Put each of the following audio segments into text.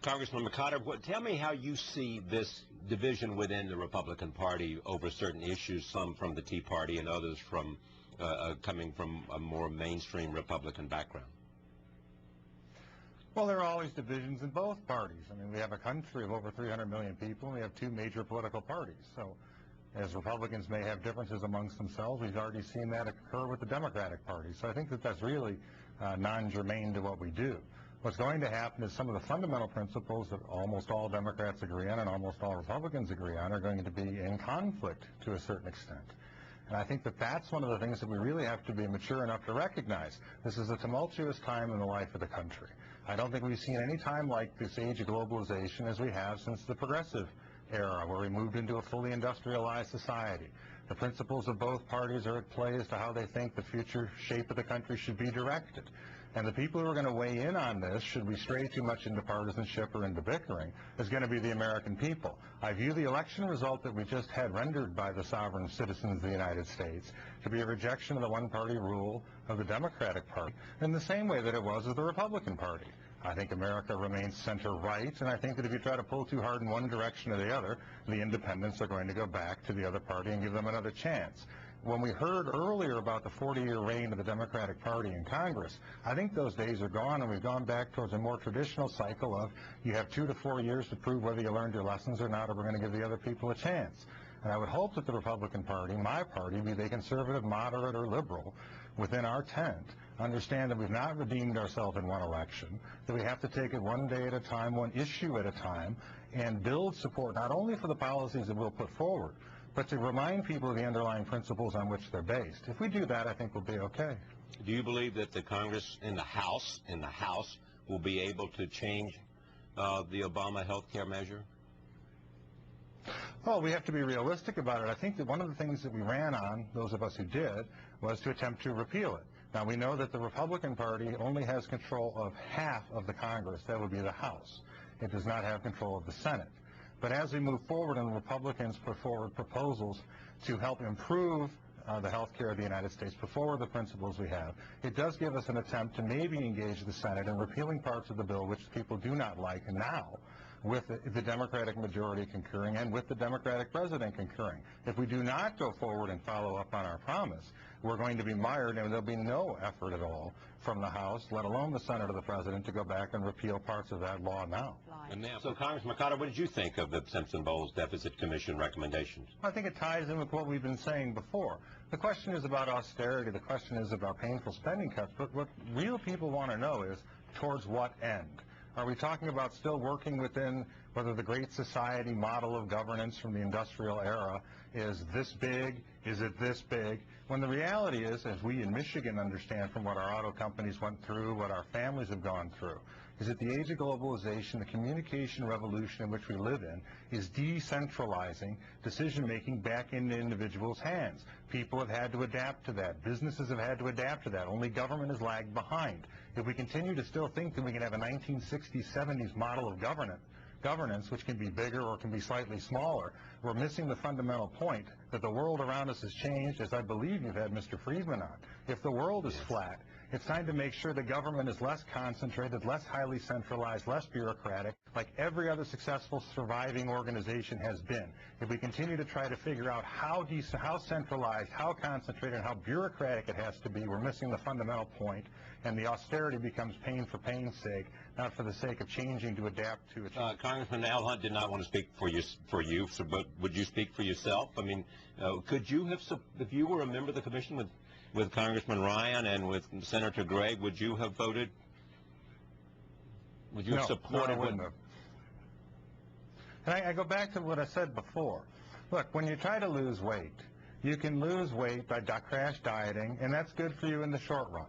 Congressman McCotter, tell me how you see this division within the Republican Party over certain issues, some from the Tea Party and others from coming from a more mainstream Republican background. Well, there are always divisions in both parties. I mean, we have a country of over 300 million people, and we have two major political parties. So as Republicans may have differences amongst themselves, we've already seen that occur with the Democratic Party. So I think that that's really non-germane to what we do. What's going to happen is some of the fundamental principles that almost all Democrats agree on and almost all Republicans agree on are going to be in conflict to a certain extent. And I think that that's one of the things that we really have to be mature enough to recognize. This is a tumultuous time in the life of the country. I don't think we've seen any time like this age of globalization as we have since the progressive era, where we moved into a fully industrialized society. The principles of both parties are at play as to how they think the future shape of the country should be directed. And the people who are going to weigh in on this, should we stray too much into partisanship or into bickering, is going to be the American people. I view the election result that we just had rendered by the sovereign citizens of the United States to be a rejection of the one-party rule of the Democratic Party in the same way that it was of the Republican Party. I think America remains center-right, and I think that if you try to pull too hard in one direction or the other, the independents are going to go back to the other party and give them another chance. When we heard earlier about the 40-year reign of the Democratic Party in Congress, I think those days are gone, and we've gone back towards a more traditional cycle of you have 2 to 4 years to prove whether you learned your lessons or not, or we're going to give the other people a chance. And I would hope that the Republican Party, my party, be they conservative, moderate, or liberal, within our tent, understand that we've not redeemed ourselves in one election, that we have to take it one day at a time, one issue at a time, and build support not only for the policies that we'll put forward, but to remind people of the underlying principles on which they're based. If we do that, I think we'll be okay. Do you believe that the Congress in the House will be able to change the Obama health care measure? Well, we have to be realistic about it. I think that one of the things that we ran on, those of us who did, was to attempt to repeal it. Now, we know that the Republican Party only has control of half of the Congress. That would be the House. It does not have control of the Senate. But as we move forward and the Republicans put forward proposals to help improve the health care of the United States, put forward the principles we have, it does give us an attempt to maybe engage the Senate in repealing parts of the bill which people do not like now, with the Democratic majority concurring and with the Democratic president concurring. If we do not go forward and follow up on our promise, we're going to be mired, and there'll be no effort at all from the House, let alone the Senate or the president, to go back and repeal parts of that law now. And now, so Congressman McCotter, what did you think of the Simpson-Bowles Deficit Commission recommendations? I think it ties in with what we've been saying before. The question is about austerity. The question is about painful spending cuts. But what real people want to know is towards what end? Are we talking about still working within whether the Great Society model of governance from the industrial era is this big? Is it this big? When the reality is, as we in Michigan understand from what our auto companies went through, what our families have gone through, is that the age of globalization, the communication revolution in which we live in, is decentralizing decision-making back into individuals' hands. People have had to adapt to that. Businesses have had to adapt to that. Only government has lagged behind. If we continue to still think that we can have a 1960s, 70s model of governance, which can be bigger or can be slightly smaller, we're missing the fundamental point that the world around us has changed, as I believe you've had Mr. Friedman on. If the world is flat, it's time to make sure the government is less concentrated, less highly centralized, less bureaucratic, like every other successful surviving organization has been. If we continue to try to figure out how centralized, how concentrated, and how bureaucratic it has to be, we're missing the fundamental point, and the austerity becomes pain for pain's sake, not for the sake of changing to adapt to it. Congressman Al Hunt did not want to speak for you, but would you speak for yourself? I mean, could you have, if you were a member of the commission with Congressman Ryan and with Senator Gregg, would you have voted? Would you have supported? No, I wouldn't have. And I go back to what I said before. Look, when you try to lose weight, you can lose weight by crash dieting, and that's good for you in the short run.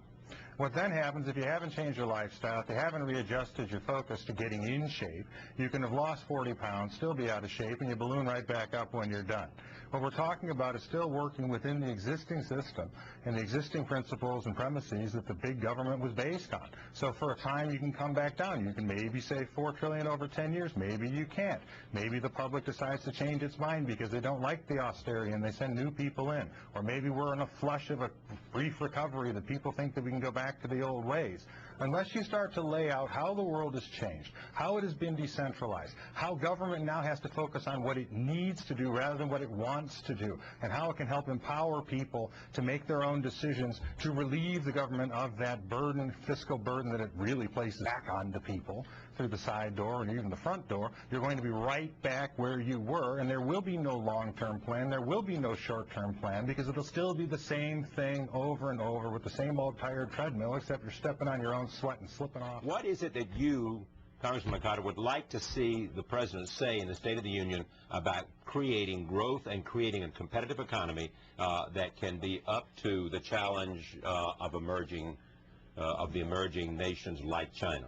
What then happens, if you haven't changed your lifestyle, if you haven't readjusted your focus to getting in shape, you can have lost 40 pounds, still be out of shape, and you balloon right back up when you're done. What we're talking about is still working within the existing system and the existing principles and premises that the big government was based on. So for a time, you can come back down. You can maybe save $4 trillion over 10 years. Maybe you can't. Maybe the public decides to change its mind because they don't like the austerity and they send new people in. Or maybe we're in a flush of a brief recovery that people think that we can go back to the old ways. unless you start to lay out how the world has changed, how it has been decentralized, how government now has to focus on what it needs to do rather than what it wants to do, and how it can help empower people to make their own decisions to relieve the government of that burden, fiscal burden that it really places back onto people through the side door and even the front door, you're going to be right back where you were, and there will be no long-term plan, there will be no short-term plan, because it'll still be the same thing over and over with the same old tired treadmill, except you're stepping on your own sweat and slipping off. What is it that you, Congressman McCotter, would like to see the President say in the State of the Union about creating growth and creating a competitive economy that can be up to the challenge of the emerging nations like China?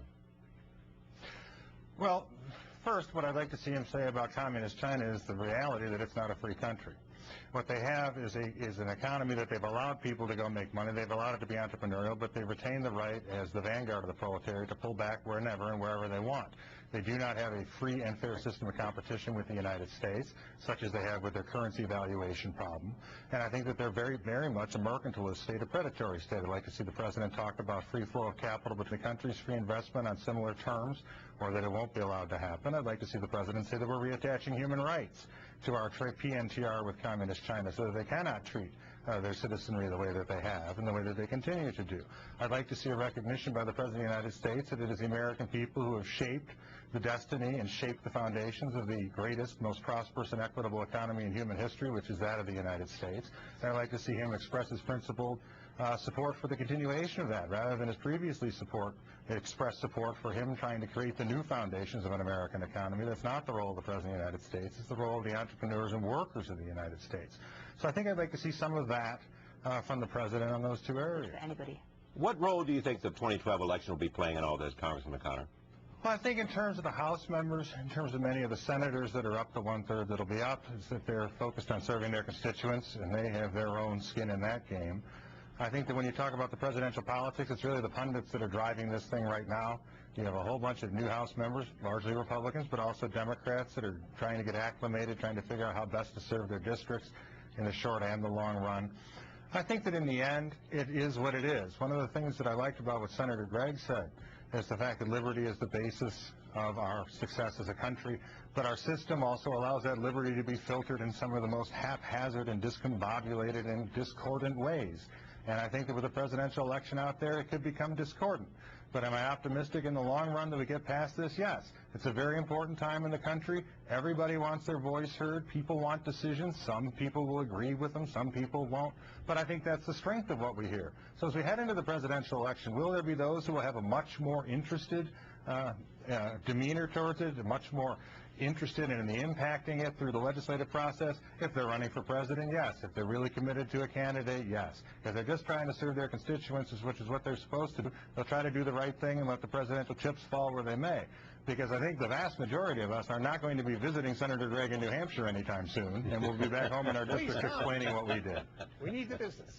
Well, first, what I'd like to see him say about communist China is the reality that it's not a free country. What they have is an economy that they've allowed people to go make money. They've allowed it to be entrepreneurial, but they retain the right as the vanguard of the proletariat to pull back whenever and wherever they want. They do not have a free and fair system of competition with the United States, such as they have with their currency valuation problem. And I think that they're very, very much a mercantilist state, a predatory state. I'd like to see the President talk about free flow of capital between countries, free investment on similar terms, or that it won't be allowed to happen. I'd like to see the President say that we're reattaching human rights to our PNTR with Communist China so that they cannot treat their citizenry the way that they have and the way that they continue to do. I'd like to see a recognition by the President of the United States that it is the American people who have shaped the destiny and shaped the foundations of the greatest, most prosperous and equitable economy in human history, which is that of the United States. And I'd like to see him express his principled support for the continuation of that, rather than his previously expressed support for him trying to create the new foundations of an American economy. That's not the role of the President of the United States. It's the role of the entrepreneurs and workers of the United States. So I think I'd like to see some of that from the President on those two areas. Anybody? What role do you think the 2012 election will be playing in all this, Congressman McCotter? Well, I think in terms of the House members, in terms of many of the senators that are up to one-third that'll be up, is that they're focused on serving their constituents, and they have their own skin in that game. I think that when you talk about the presidential politics, it's really the pundits that are driving this thing right now. You have a whole bunch of new House members, largely Republicans, but also Democrats that are trying to get acclimated, trying to figure out how best to serve their districts in the short and the long run. I think that in the end, it is what it is. One of the things that I liked about what Senator Gregg said is the fact that liberty is the basis of our success as a country, but our system also allows that liberty to be filtered in some of the most haphazard and discombobulated and discordant ways. And I think that with a presidential election out there, it could become discordant. But am I optimistic in the long run that we get past this? Yes. It's a very important time in the country. Everybody wants their voice heard. People want decisions. Some people will agree with them. Some people won't. But I think that's the strength of what we hear. So as we head into the presidential election, will there be those who will have a much more interested demeanor towards it, much more interested in impacting it through the legislative process? If they're running for president, yes. If they're really committed to a candidate, yes. If they're just trying to serve their constituents, which is what they're supposed to do, they'll try to do the right thing and let the presidential chips fall where they may. Because I think the vast majority of us are not going to be visiting Senator Gregg in New Hampshire anytime soon, and we'll be back home in our district explaining what we did. We need the business.